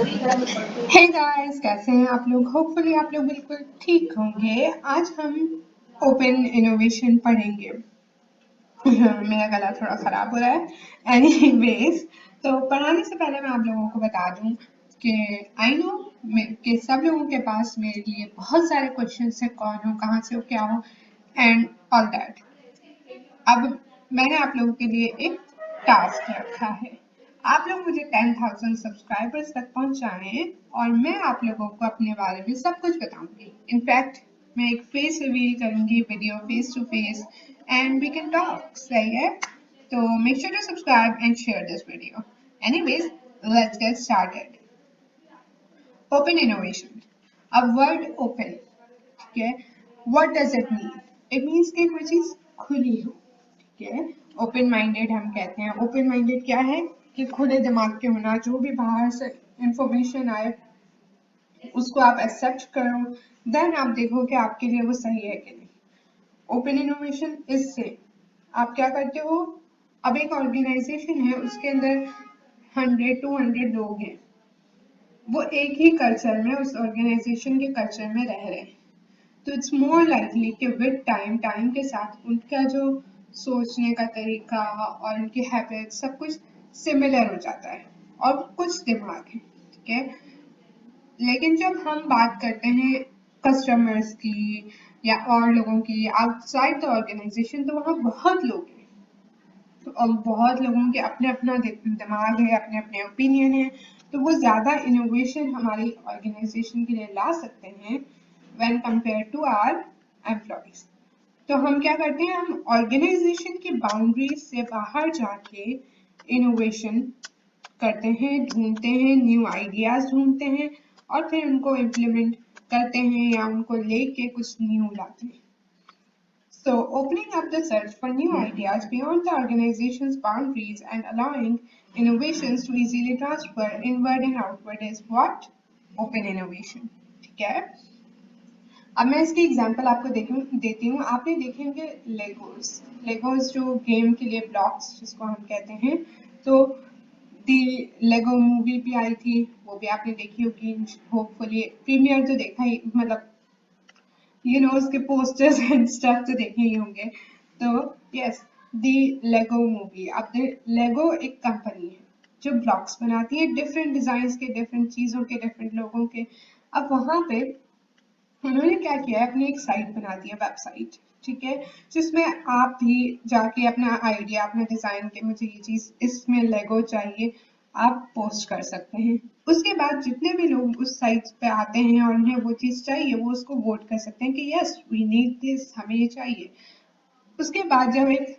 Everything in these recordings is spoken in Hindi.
हे गाइस, कैसे हैं आप लोग? होपफुली आप लोग बिल्कुल ठीक होंगे। आज हम ओपन इनोवेशन पढ़ेंगे। मेरा गला थोड़ा खराब हो रहा है। एनीवेज, तो पढ़ाने से पहले मैं आप लोगों को बता दूं कि आई नो कि सब लोगों के पास मेरे लिए बहुत सारे क्वेश्चंस हैं, कौन हो, कहाँ से हो, क्या हो एंड ऑल दैट। अब मैंने आप लोगों के लिए एक टास्क रखा है। आप लोग मुझे 10,000 सब्सक्राइबर्स तक पहुंचाएं और मैं आप लोगों को अपने बारे में सब कुछ बताऊंगी। इनफैक्ट मैं एक फेस रिवील करूंगी, video face to face, and we can talk. सही है? तो make sure to subscribe and share this video. Anyways, let's get started. Open innovation. अब वर्ड ओपन, ठीक है? What does it mean? It means कि कोई चीज खुली हो, ठीक है? ओपन माइंडेड हम कहते हैं। ओपन माइंडेड क्या है? कि खुले दिमाग के होना, जो भी बाहर से इंफॉर्मेशन आए उसको आप एक्सेप्ट करो, देन आप देखो कि आपके लिए वो सही है कि नहीं। ओपन इनोवेशन इससे आप क्या करते हो? अब एक ऑर्गेनाइजेशन है, उसके अंदर 100-200 लोग हैं, वो एक ही कल्चर में, उस ऑर्गेनाइजेशन के कल्चर में रह रहे हैं, तो इट्स मोर लाइकली कि विद टाइम के साथ उनका जो सोचने का तरीका और उनकी हैबिट सब कुछ सिमिलर हो जाता है और कुछ दिमाग है, ठीक है? लेकिन जब हम बात करते हैं कस्टमर्स की या और लोगों की आउटसाइड द ऑर्गेनाइजेशन, तो वहाँ बहुत लोग हैं, तो अब बहुत लोगों के अपने अपना दिमाग है, अपने अपने ओपिनियन है, तो वो ज़्यादा इनोवेशन हमारी ऑर्गेनाइजेशन के लिए ला सकते हैं when compare to our employees. तो हम क्या करते हैं? हम ऑर्गेनाइजेशन की बाउंड्रीज से बाहर जाके इनोवेशन करते हैं, ढूंढते हैं, न्यू आइडियाज ढूंढते हैं और फिर उनको इम्प्लीमेंट करते हैं या उनको लेके कुछ न्यू लाते हैं। So, opening up the search for new ideas beyond the organization's boundaries and allowing innovations to easily transfer inward and outward is what? Open innovation. ठीक है? अब मैं इसकी एग्जांपल आपको देती हूँ। आपने देखे होंगे लेगोस जो गेम के लिए ब्लॉक्स जिसको हम कहते हैं, तो दी लेगो मूवी भी आई थी, वो भी आपने देखी होगी। होपफुली प्रीमियर तो देखा ही, मतलब उसके पोस्टर्स एंड स्टफ तो देखे ही होंगे। तो यस, दी लेगो मूवी। अब लेगो एक कंपनी है जो ब्लॉक्स बनाती है, डिफरेंट डिजाइन के, डिफरेंट चीजों के, डिफरेंट लोगों के। अब वहां पे उन्होंने क्या किया है, अपनी एक साइट बना दी है, वेबसाइट, ठीक है? जिसमें आप भी जाके अपना आइडिया, अपना डिजाइन के मुझे ये चीज इसमें लेगो चाहिए, आप पोस्ट कर सकते हैं। उसके बाद जितने भी लोग उस साइट पे आते हैं और उन्हें वो चीज चाहिए, वो उसको वोट कर सकते हैं कि यस वी नीड दिस, हमें ये चाहिए। उसके बाद जब एक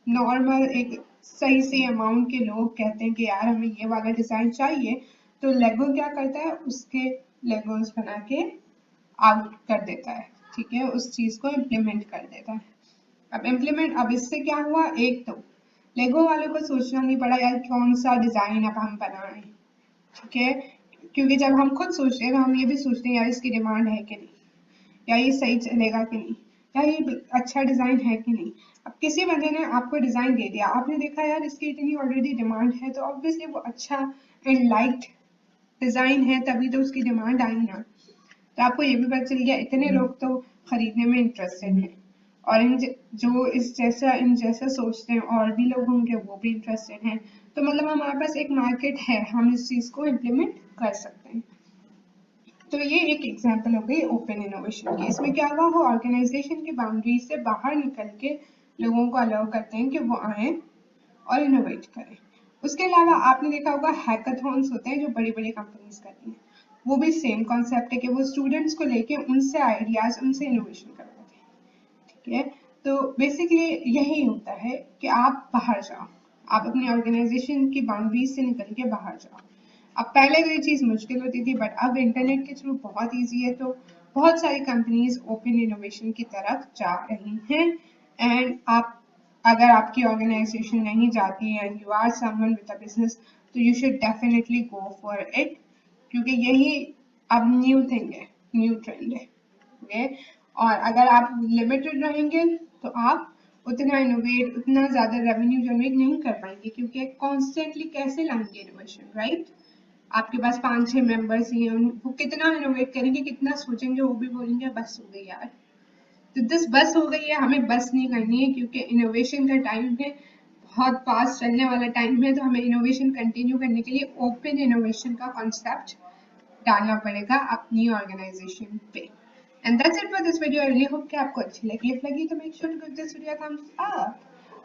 नॉर्मल, एक सही से अमाउंट के लोग कहते हैं कि यार हमें ये वाला डिजाइन चाहिए, तो लेगो क्या करता है? उसके लेगोस बना के आउट कर देता है, ठीक है? उस चीज को इम्प्लीमेंट कर देता है। अब इससे क्या हुआ? एक तो लेगो वालों को सोचना नहीं पड़ा यार कौन सा डिजाइन अब हम बनाएं, ठीक है? क्योंकि जब हम खुद सोचते हैं तो हम ये भी सोचते हैं यार इसकी डिमांड है कि नहीं, या ये सही चलेगा कि नहीं, या ये अच्छा डिजाइन है कि नहीं। अब किसी बंदे ने आपको डिजाइन दे दिया, आपने देखा यार इसकी इतनी ऑलरेडी डिमांड है, तो ऑब्वियसली वो अच्छा एंड लाइक्ड डिजाइन है, तभी तो उसकी डिमांड आई ना। तो आपको ये भी पता चल गया इतने लोग तो खरीदने में इंटरेस्टेड हैं, और जो इन जैसा सोचते हैं और भी लोग होंगे वो भी इंटरेस्टेड हैं। तो मतलब हमारे पास एक मार्केट है, हम इस चीज को इम्प्लीमेंट कर सकते हैं। तो ये एक एग्जांपल हो गई ओपन इनोवेशन की। इसमें क्या हुआ? वो ऑर्गेनाइजेशन की बाउंड्री से बाहर निकल के लोगों को अलाउ करते हैं कि वो आए और इनोवेट करें। उसके अलावा आपने देखा होगा हैकाथॉन्स होते हैं जो बड़ी बड़ी कंपनीज करती हैं, वो भी सेम कॉन्सेप्ट है कि वो स्टूडेंट्स को लेके उनसे आइडियाज, उनसे इनोवेशन करवाते हैं, ठीक है? तो बेसिकली यही होता है कि आप बाहर जाओ, आप अपनी ऑर्गेनाइजेशन की बाउंड्रीज से निकल के बाहर जाओ। अब पहले तो ये चीज मुश्किल होती थी, बट अब इंटरनेट के थ्रू बहुत ईजी है, तो बहुत सारी कंपनीज ओपन इनोवेशन की तरफ जा रही हैं। एंड आप, अगर आपकी ऑर्गेनाइजेशन नहीं जाती है and you are someone with a business, तो you should definitely go for it, क्योंकि यही अब न्यू थिंग है, न्यू ट्रेंड है, ओके? और अगर आप लिमिटेड रहेंगे तो आप उतना इनोवेट, उतना ज्यादा रेवेन्यू जनरेट नहीं कर पाएंगे, क्योंकि कॉन्स्टेंटली कैसे लाएंगे इनोवेशन, राइट? आपके पास 5-6 मेंबर्स ही हैं, वो कितना इनोवेट करेंगे, कितना सोचेंगे, वो भी बोलेंगे बस हो गई यार। तो दिस बस हो गई है, हमें बस नहीं करनी है, क्योंकि इनोवेशन का टाइम है, बहुत फास्ट चलने वाला टाइम है, तो हमें इनोवेशन कंटिन्यू करने के लिए ओपन इनोवेशन का कॉन्सेप्ट डालना पड़ेगा अपनी ऑर्गेनाइजेशन पे। And that's it for this video. I really hope कि आपको अच्छी लगी। इफ लगी तो make sure to give this video a thumbs up.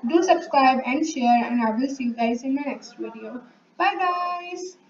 Do subscribe and share, and I will see you guys in my next video. Bye guys.